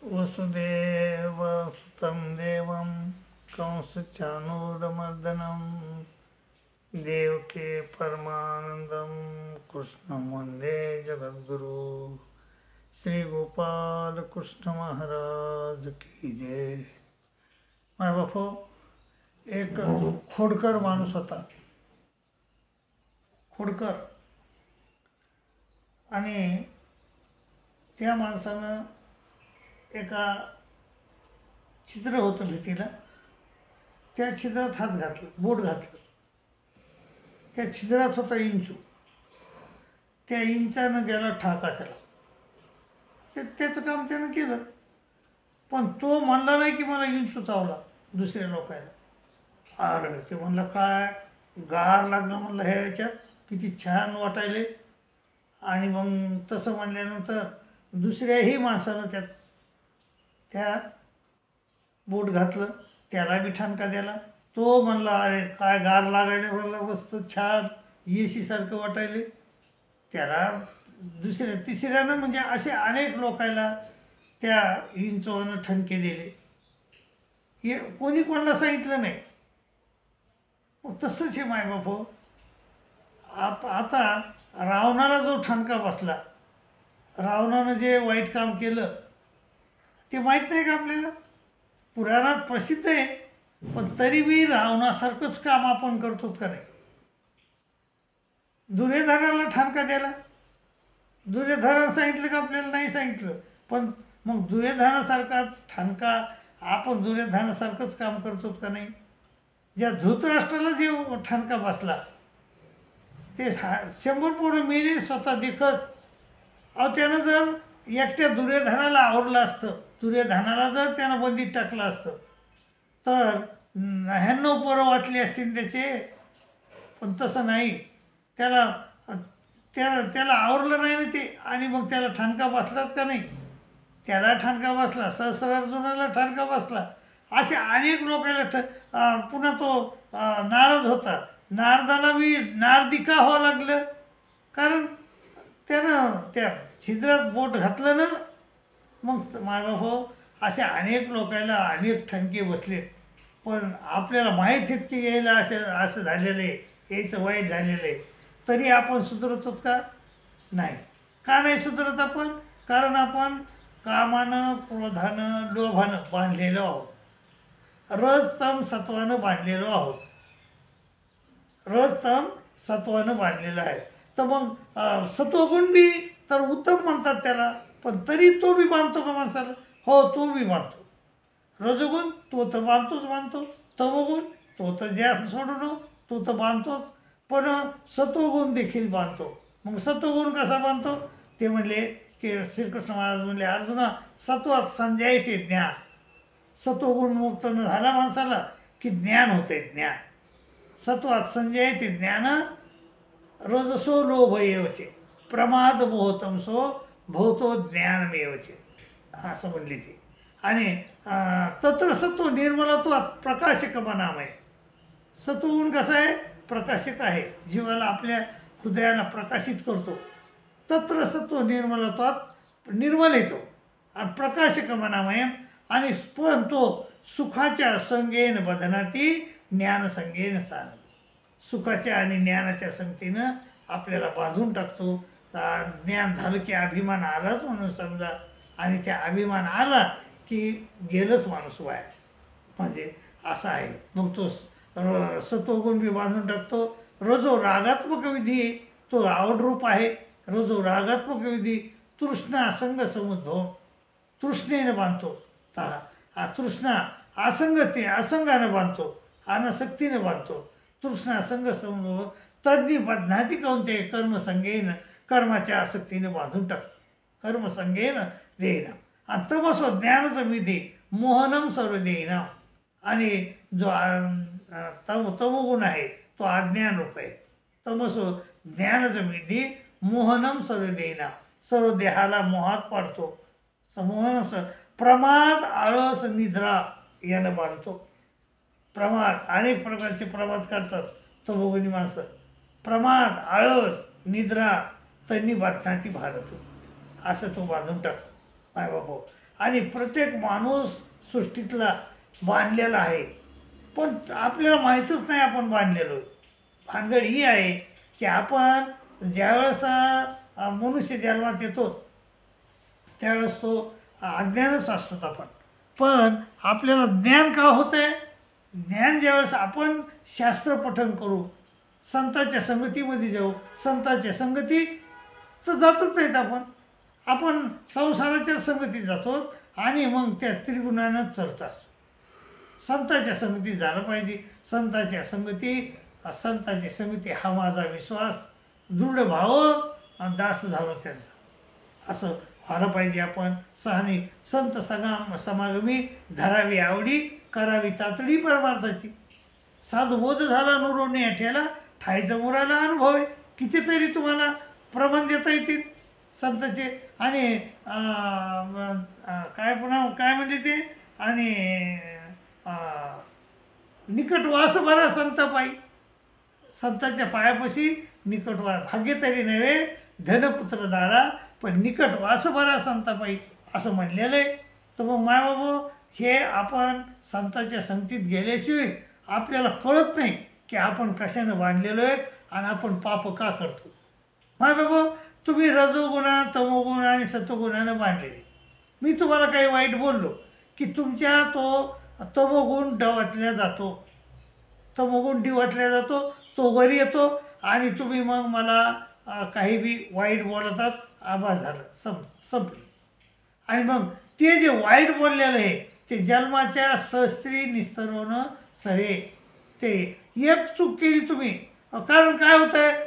वसुदेवसुतं देवं कंसचाणूरमर्दनं देवके परमानंदं कृष्णं वंदे जगद्गुरु। श्री गोपाल कृष्ण महाराज की जय। माय बापू, एक खोडकर माणूस होता, खोडकर, आणि त्या माणसानं एका छिद्र होतं भिंतीला, त्या छिद्रात हात घातला, बोट घातलं. त्या छिद्रात होता इंचू, त्या इंचानं द्याला ठाका त्याला. त्याचं काम त्यानं केलं, पण तो म्हणला नाही की मला इंचू चावला दुसऱ्या लोकांना. अरे ते म्हणलं काय गार लागलं म्हणलं ह्या याच्यात, किती छान वाटायले. आणि मग तसं म्हणल्यानंतर दुसऱ्याही माणसानं त्यात बोट घातलं, त्याला बी ठणका द्याला. तो म्हणला अरे काय गार लागायला, म्हणलं मस्त छान येशीसारखं वाटायले. त्याला तिसऱ्यानं म्हणजे असे अनेक लोकायला त्या इंचवानं ठणके दिले. हे कोणी कोणाला सांगितलं नाही. तसंच हे मायबापू, आता रावणाला जो ठणका बसला, रावणानं जे वाईट काम केलं ते माहीत नाही का आपल्याला? पुराणात प्रसिद्ध आहे, पण तरी बी रावणासारखंच काम आपण करतो का नाही? दुर्योधनाला ठणका द्यायला दुर्योधनानं सांगितलं का आपल्याला? नाही सांगितलं. पण मग दुर्योधनासारखाच ठणका आपण दुर्योधनासारखंच काम करतो का नाही? ज्या धृतराष्ट्राला जे ठणका बसला ते 100 पोरं मेली स्वतः देखत. अहो त्यानं जर एकट्या दुर्योधनाला आवरलं असतं, दुर्योधनाला जर त्यानं बंदीत टाकलं असतं तर 99 पोरं वाचली असतील त्याचे. पण तसं नाही, त्याला आवरलं नाही ना ते, आणि मग त्याला ठणका बसलाच का नाही? त्याला ठणका बसला, सहस्रार्जुनाला ठणका बसला, असे अनेक लोकांना पुन्हा तो नारद होता, नारदाला बी नारदी का व्हावं लागलं? कारण त्यानं त्या छिद्रात बोट घातलं ना. मग मायबापू, असे अनेक लोकांना अनेक ठणके बसलेत, पण आपल्याला माहीत आहेत की यायला असं झालेलं आहे, यायचं वाईट झालेलं आहे, तरी आपण सुधरत आहोत का? नाही. का नाही सुधरत आपण? कारण आपण कामानं, क्रोधानं, लोभानं बांधलेलो आहोत, रजतम सत्वानं बांधलेलो आहोत, रजतम सत्वानं बांधलेलं आहे. तर मग सत्वगुण बी तर उत्तम म्हणतात त्याला, पण तरी तो बी बांधतो का माणसाला? हो, तो बी बांधतो. रजगुण तो तर बांधतो, तमोगुण तो तर जास्त सोडून तो तर बांधतोच, पण सत्वगुण देखील बांधतो. मग सत्वगुण कसा बांधतो? ते म्हणले की श्रीकृष्ण महाराज म्हणले, अर्जुना सत्वात संजयते ज्ञान. सत्वगुण मुक्त न झाला माणसाला की ज्ञान होते, ज्ञान. सत्वात संजयते ज्ञान, रजसो लोभ एवचे, प्रमाद मोहतमसो भवतो ज्ञानमेवचे, असं म्हणले ते. आणि तत्र सत्व निर्मलत्वात प्रकाशकमनामय. सत्वगुण कसं आहे? प्रकाशक आहे, जीवाला आपल्या हृदयाला प्रकाशित करतो. तत्र सत्व निर्मलत्वात निर्मल येतो आणि प्रकाशकमनामय. आणि पण तो सुखाच्या संगेन बधनाती ज्ञानसंगेन चालतो. सुखाच्या आणि ज्ञानाच्या संगतीनं आपल्याला बांधून टाकतो. ज्ञान झालं की अभिमान आलाच म्हणून समजा, आणि त्या अभिमान आला की गेलंच माणूस वाया, म्हणजे असा आहे. मग तो सत्वगुण बी बांधून टाकतो. रजो रागात्मक विधी तो आवडरूप आहे. रजो रागात्मक विधी तृष्णा संग समुद्भव, तृष्णेनं बांधतो. तृष्णा असंगानं बांधतो, अनासक्तीनं बांधतो. तृष्णा संग समुद्भव तज्ञ बध्नाती कोणते कर्मसंगेन, कर्माच्या आसक्तीने बांधून टाकतो. कर्मसंगेन देईना. आणि तमसो ज्ञानाचं विधी मोहनम सर्व देईना. आणि जो तमोगुण आहे तो अज्ञान रूप आहे. तमसो ज्ञानाचं विधी मोहनम सर्व देईना, सर्व देहाला मोहात पाडतो. मोहन प्रमाद, आळस, निद्रा यानं बांधतो. प्रमाद, अनेक प्रकारचे प्रमाद करतात तमोगुणी माणसं. प्रमाद, आळस, निद्रा त्यांनी बांधणाती भारत, असं तो बांधून टाकतो मायबापू. आणि प्रत्येक माणूस सृष्टीतला बांधलेला आहे, पण आपल्याला माहीतच नाही आपण बांधलेलो आहे. भानगड ही आहे की आपण ज्यावेळेस मनुष्य जन्मात येतो त्यावेळेस तो अज्ञानच असतो आपण. पण आपल्याला ज्ञान का होतं आहे? ज्ञान ज्यावेळेस आपण शास्त्र पठण करू, संतांच्या संगतीमध्ये जाऊ, संतांच्या संगती तर जातच नाहीत आपण संसाराच्या संगतीत जातो आणि मग त्या त्रिगुणानंच चालत असतो. संतांच्या संगतीत झालं पाहिजे. संतांची संगती हा माझा विश्वास, दृढ भाव आणि दास झालो त्यांचा, असं व्हायला पाहिजे. आपण सहानी संत समागमी धरावी आवडी, करावी तातडी परमार्थाची. साधुबोध झाला नुरोनी आठ्याला, ठायचा मुराला अनुभव आहे. कितीतरी तुम्हाला प्रमाण देता येतील संतांचे. आणि काय म्हणजे ते, आणि निकट वास बरा संत पायी, संतांच्या पायापाशी निकट वास, भाग्य तरी नव्हे धनपुत्र दारा, पण निकट वास बरा संत पायी असं म्हणलेलं आहे. तर मग मायबाबा, हे आपण संतांच्या संगतीत गेल्याशिवाय आपल्याला कळत नाही की आपण कशानं बांधलेलो आहे आणि आपण पाप का करतो. मायबाबा, तुम्ही रजोगुणा, तमोगुण आणि सत्वगुणानं बांधलेले. मी तुम्हाला काही वाईट बोललो की तुमच्या तो तमोगुण डवातल्या जातो, तमोगुण डिवातल्या जातो, तो वर येतो आणि तुम्ही मग मला काही बी वाईट बोलतात, आभास झालं, संपली. आणि मग ते जे वाईट बोललेलं आहे ते जन्माच्या सहस्त्री निस्तरवणं सरे. ते एक चूक केली तुम्ही. कारण काय होतं आहे,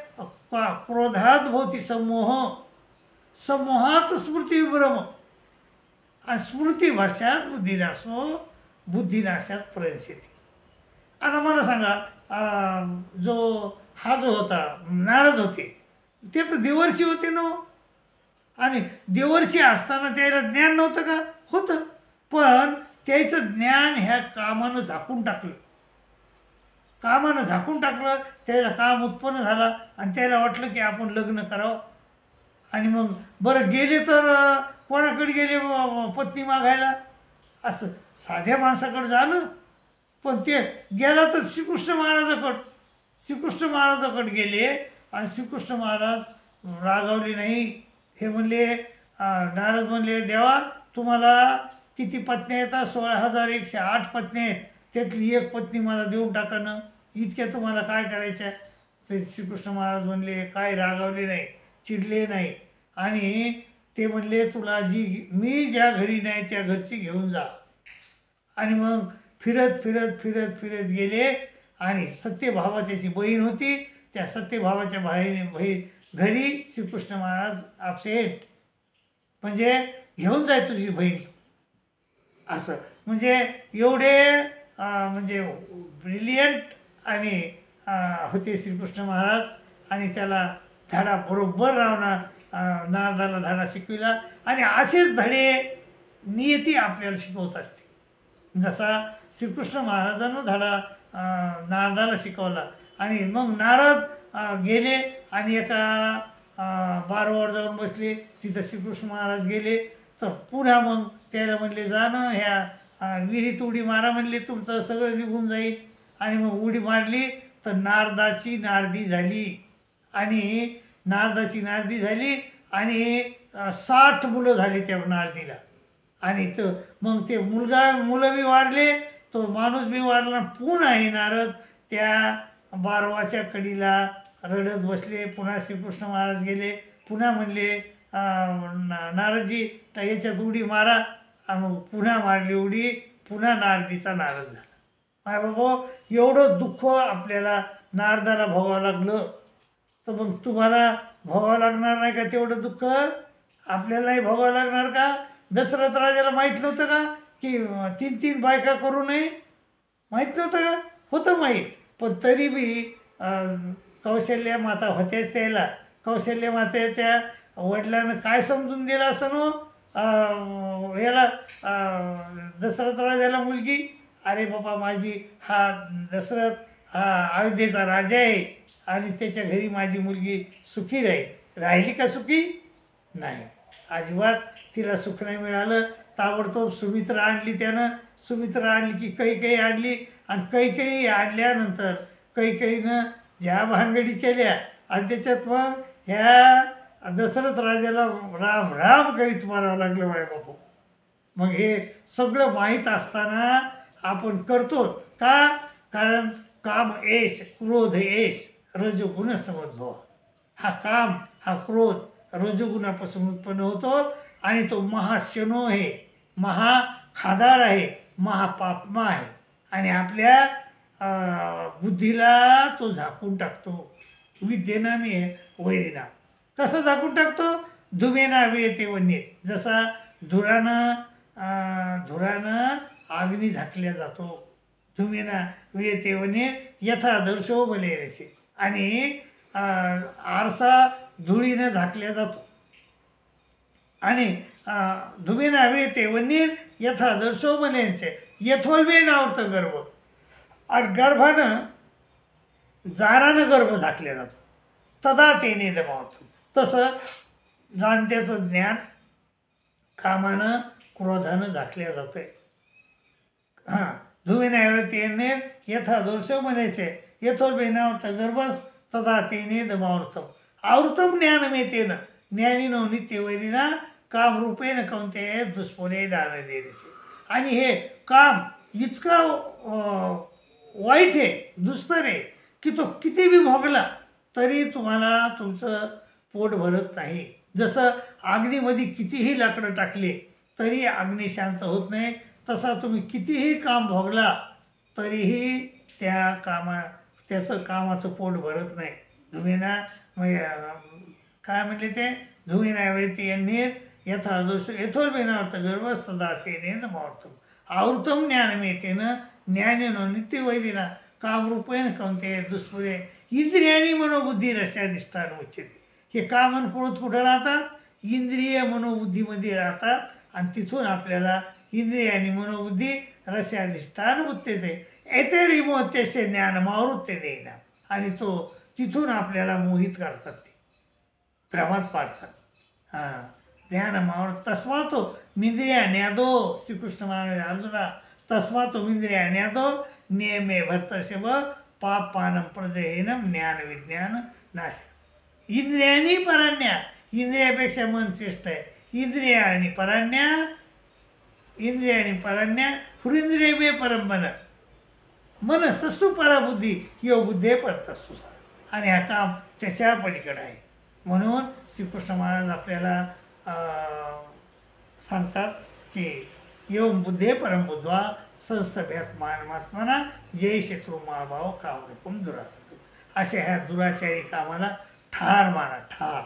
क्रोधात भोवती समोह, समोहात स्मृतिविभ्रम, आणि स्मृतिभ्रशात बुद्धिनाशो, बुद्धिनाशात प्रवेशेती. आता मला सांगा, हा जो होता नारद होते ते तर देवर्षी होते ना. आणि देवर्षी असताना त्याला ज्ञान नव्हतं का? होतं. पण त्याचं ज्ञान ह्या कामानं झाकून टाकलं. त्याला काम उत्पन्न झाला आणि त्याला वाटलं की आपण लग्न करावं. आणि मग बरं गेले तर कोणाकडे गेले पत्नी मागायला? असं साध्या माणसाकडे झालं. पण ते गेला तर श्रीकृष्ण महाराजाकडे गेले आणि श्रीकृष्ण महाराज रागावले नाही. हे म्हणले, नारद म्हणले, देवा तुम्हाला किती पत्न्या येतात? 16,108 पत्न्या आहेत, त्यातली एक पत्नी मला देऊन टाका ना, इतक्या तुम्हाला काय करायचं आहे? ते श्रीकृष्ण महाराज म्हणले, काय रागावले नाही, चिडले नाही. आणि ते म्हणले, तुला मी ज्या घरी नाही त्या घरची घेऊन जा. आणि मग फिरत गेले आणि सत्यभामा त्याची बहीण होती. त्या सत्यभामाच्या घरी श्रीकृष्ण महाराज अपसेट, म्हणजे घेऊन जाय तुझी बहीण, असं. म्हणजे एवढे म्हणजे ब्रिलियंट आणि होते श्रीकृष्ण महाराज. आणि त्याला धडा बरोबर नारदाला धडा शिकविला. आणि असेच धडे नियती आपल्याला शिकवत असते. जसा श्रीकृष्ण महाराजांना धडा नारदाला शिकवला. आणि मग नारद गेले आणि एका बारवर जाऊन बसले. तिथं श्रीकृष्ण महाराज गेले तर पुन्हा मग त्याला म्हणले, जा ना ह्या विहिरीत उडी मारा म्हणले, तुमचं सगळं निघून जाईल. आणि मग उडी मारली तर नारदाची नारदी झाली आणि 60 मुलं झाली त्या नारदीला. आणि मग ते मुलं बी वारले, तो माणूस बी वारला. पुन्हा हे नारद त्या बारवाच्या कडीला रडत बसले. पुन्हा श्रीकृष्ण महाराज गेले, पुन्हा म्हणले, नारदजी याच्यात उडी मारा. मग पुन्हा मारली उडी, पुन्हा नारदीचा नारद झाला. माय बाबा, एवढं दुःख आपल्याला नारदाला भोगावं लागलं, तर मग तुम्हाला भोगावं लागणार नाही का? तेवढं दुःख आपल्यालाही भोगावं लागणार का? दशरथ राजाला माहीत नव्हतं का की 3 बायका करू नये? माहीत नव्हतं का? होतं माहीत. पण तरी बी कौशल्य माता होत्याच त्याला. कौशल्य मातेच्या वडिलांना काय समजून दिलं असं याला दशरथ राजाला मुलगी, अरे बाबा माझी हा दशरथ हा अयोध्येचा राजा आहे आणि त्याच्या घरी माझी मुलगी सुखी राहिली का? सुखी नाही, अजिबात तिला सुख नाही मिळालं. ताबडतोब सुमित्रा आणली त्यानं. सुमित्रा आणली की कैकेयी आणली आणि कैकेयी आणल्यानंतर कैकेयीनं ज्या भानगडी केल्या आणि त्याच्यात मग ह्या दशरथ राजाला राम राम करीत मारावं लागलं माय बापू. मग हे सगळं माहीत असताना आपण करतो का? कारण काम एश क्रोध एश रजोगुण समद्भव. हा काम हा क्रोध रजोगुणापासून उत्पन्न होतो आणि तो महाशनो आहे, महाखादाड आहे, महापापमा आहे आणि आपल्या बुद्धीला तो झाकून टाकतो. विद्येना मी वैरिना. कसं झाकून टाकतो? धुमेना वेते वन्य. जसा धुरानं अग्नी झाकल्या जातो. धुमेना वेते वन्य यथा दर्शो बलेरेचे. आणि आरसा धुळीनं झाकल्या जातो. आणि धुमेना वेते वन्य यथा दर्शो बलेचे यथोल्बे नावत गर्भ. आणि गर्भानं जारानं गर्भ झाकल्या जातो. तदा तेने दमावतं. तसं जाणत्याचं ज्ञान कामानं क्रोधानं झाकल्या जातं. धुमेनावृत्तीने यथा दोष म्हणायचे यथोल्बेनावृत गर्भस तदा तेने दमावृतम. आवृतम ज्ञानमेतेन ज्ञानीनो नित्यवैरिना कामरूपेण कौंतेय दुष्फले दानदेचे. आणि हे काम इतकं वाईट आहे, दुस्तर आहे की तो किती बी भोगला तरी तुम्हाला तुमचं पोट भरत नाही. जसं अग्नीमध्ये कितीही लाकडं टाकले तरी अग्नी शांत होत नाही, तसा तुम्ही कितीही काम भोगला तरीही त्याचं कामाचं पोट भरत नाही. धुमेना काय म्हणले ते? धुमेना वेळी यांनी यथा दोष यथोल्बेनार्थ गर्भस्तदा तेने नमावृतम. आवृतम ज्ञानमेतेनं ज्ञानेनो नित्यवैरिना कामरूपेण कौंतेय दुष्पुरे इंद्रियानी मनोबुद्धी रस्याधिष्ठान उच्यते. हे काम आणि क्रोध कुठं राहतात? इंद्रिय मनोबुद्धीमध्ये राहतात आणि तिथून आपल्याला इंद्रिय आणि मनोबुद्धी रस्याधिष्ठान उच्यते. एतेरिमोत्यस्य ज्ञानमावृत्ते देईना. आणि तो तिथून आपल्याला मोहित करतात, ते भ्रमात पाडतात. ज्ञानमावृत तस्मातो मिंद्रिया न्यादो. श्रीकृष्ण महाराज अर्जुना तस्मातो मिंद्रिया न्यादो नियमे भर्तर्षभ पाप पानम प्रजयेनम ज्ञान विज्ञान नाश. इंद्रियानी पराण्या. इंद्रियापेक्षा मन श्रेष्ठ आहे. इंद्रिया आणि पराण्या. इंद्रियानी पराण्या हुरिंद्रिय मे परमन मन सस्तु पराबुद्धी यो बुद्धे परतस्तु. आणि हा काम त्याच्या पलीकडे आहे. म्हणून श्रीकृष्ण महाराज आपल्याला सांगतात की एवं बुद्धे परमबुद्ध्वा संस्थभ्यात्मात्मना जय शत्रू महाभाव कामरूपम दुरासत. अशा ह्या दुराचारी कामाला ठार मारा, ठार.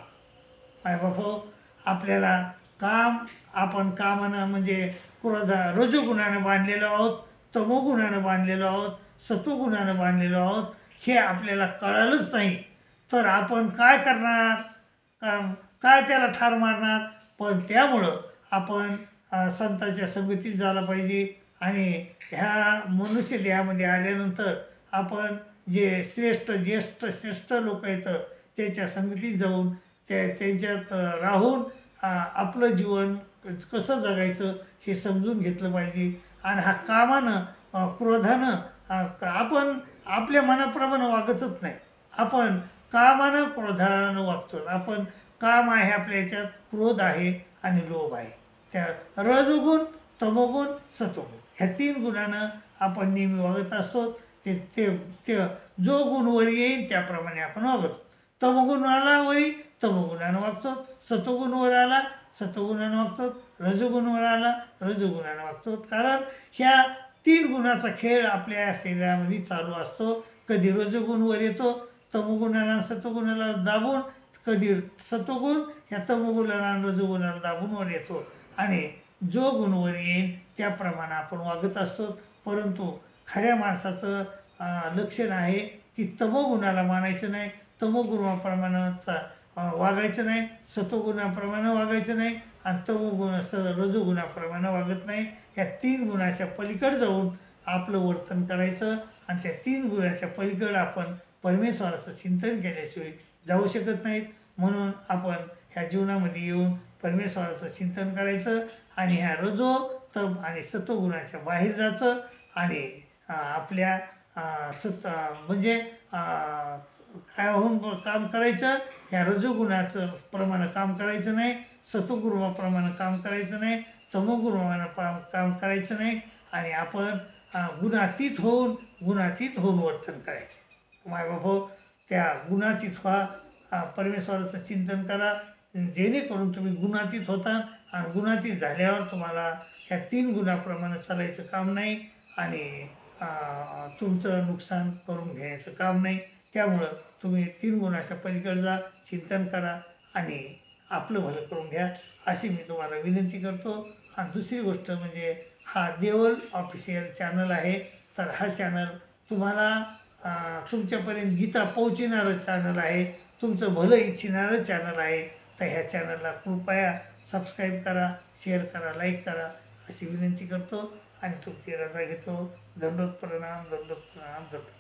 माय बापो, आपल्याला काम आपण कामानं म्हणजे रजोगुणानं बांधलेलो आहोत, तमोगुणानं बांधलेलो आहोत, सत्वगुणानं बांधलेलो आहोत. हे आपल्याला कळालंच नाही तर आपण काय करणार? काय त्याला ठार मारणार? पण त्यामुळं आपण संतांच्या संगतीत झालं पाहिजे. आणि ह्या मनुष्य देहामध्ये आल्यानंतर आपण जे श्रेष्ठ लोक आहेत त्याच्या संगतीत जाऊन त्यांच्यात राहून आपलं जीवन कसं जगायचं हे समजून घेतलं पाहिजे. आणि हा कामानं क्रोधानं आपण आपल्या मनाप्रमाणे वागतच नाही. आपण कामानं क्रोधानं वागतो. आपण काम आहे आपल्या याच्यात, क्रोध आहे आणि लोभ आहे. त्या रजोगुण, तमोगुण, सत्वगुण ह्या 3 गुणानं आपण नेहमी वागत असतो. ते ते ते जो गुण वर येईल त्याप्रमाणे आपण वागतो. तमोगुण आला वरी तमोगुणानं वागतो, सत्वगुण वर आला सत्वगुणानं वागतो, रजोगुणवर आला रजोगुणानं वागतो. कारण ह्या 3 गुणाचा खेळ आपल्या शरीरामध्ये चालू असतो. कधी रजोगुण वर येतो तमोगुणाला सत्वगुणाला दाबून, कधी सत्वगुण ह्या तमोगुणाला रजोगुणाला दाबून वर येतो. आणि जो गुण वर येईल त्याप्रमाणे आपण वागत असतो. परंतु खऱ्या माणसाचं लक्षण आहे की तमोगुणाला मानायचं नाही, तमोगुणाप्रमाणे वागायचं नाही, सत्वगुणाप्रमाणे वागायचं नाही आणि रजोगुणाप्रमाणे वागत नाही. या 3 गुणाच्या पलीकडे जाऊन आपलं वर्तन करायचं. आणि त्या 3 गुणाच्या पलीकडे आपण परमेश्वराचं चिंतन केल्याशिवाय जाऊ शकत नाहीत. म्हणून आपण ह्या जीवनामध्ये येऊन परमेश्वराचं चिंतन करायचं आणि ह्या रजो तम आणि सत्वगुणाच्या बाहेर जायचं आणि आपल्या म्हणजे काय होऊन काम करायचं, ह्या रजोगुणाचं प्रमाणे काम करायचं नाही, सत्वगुणाप्रमाणे काम करायचं नाही, तमोगुणाप्रमाणे काम करायचं नाही आणि आपण गुणातीत होऊन वर्तन करायचे. मायबापो, त्या गुणातीत व्हा, परमेश्वराचं चिंतन करा, जेणेकरून तुम्ही गुणातीत होता आणि गुणातीत झाल्यावर तुम्हाला ह्या 3 गुणाप्रमाणे चालायचं काम नाही आणि तुमचं नुकसान करून घ्यायचं काम नाही. त्यामुळं तुम्ही 3 गुणाच्या पलीकडे जा, चिंतन करा आणि आपलं भलं करून घ्या, अशी मी तुम्हाला विनंती करतो. आणि दुसरी गोष्ट म्हणजे हा देवल ऑफिशियल चॅनल आहे, तर हा चॅनल तुम्हाला तुमच्यापर्यंत गीता पोहोचणारं चॅनल आहे, तुमचं भलं इच्छिणारं चॅनल आहे. तर ह्या चॅनलला कृपया सबस्क्राईब करा, शेअर करा, लाईक करा, अशी विनंती करतो आणि तुमची रजा घेतो. दंडोत प्रणाम, दंडोत प्रणाम, दंडोत.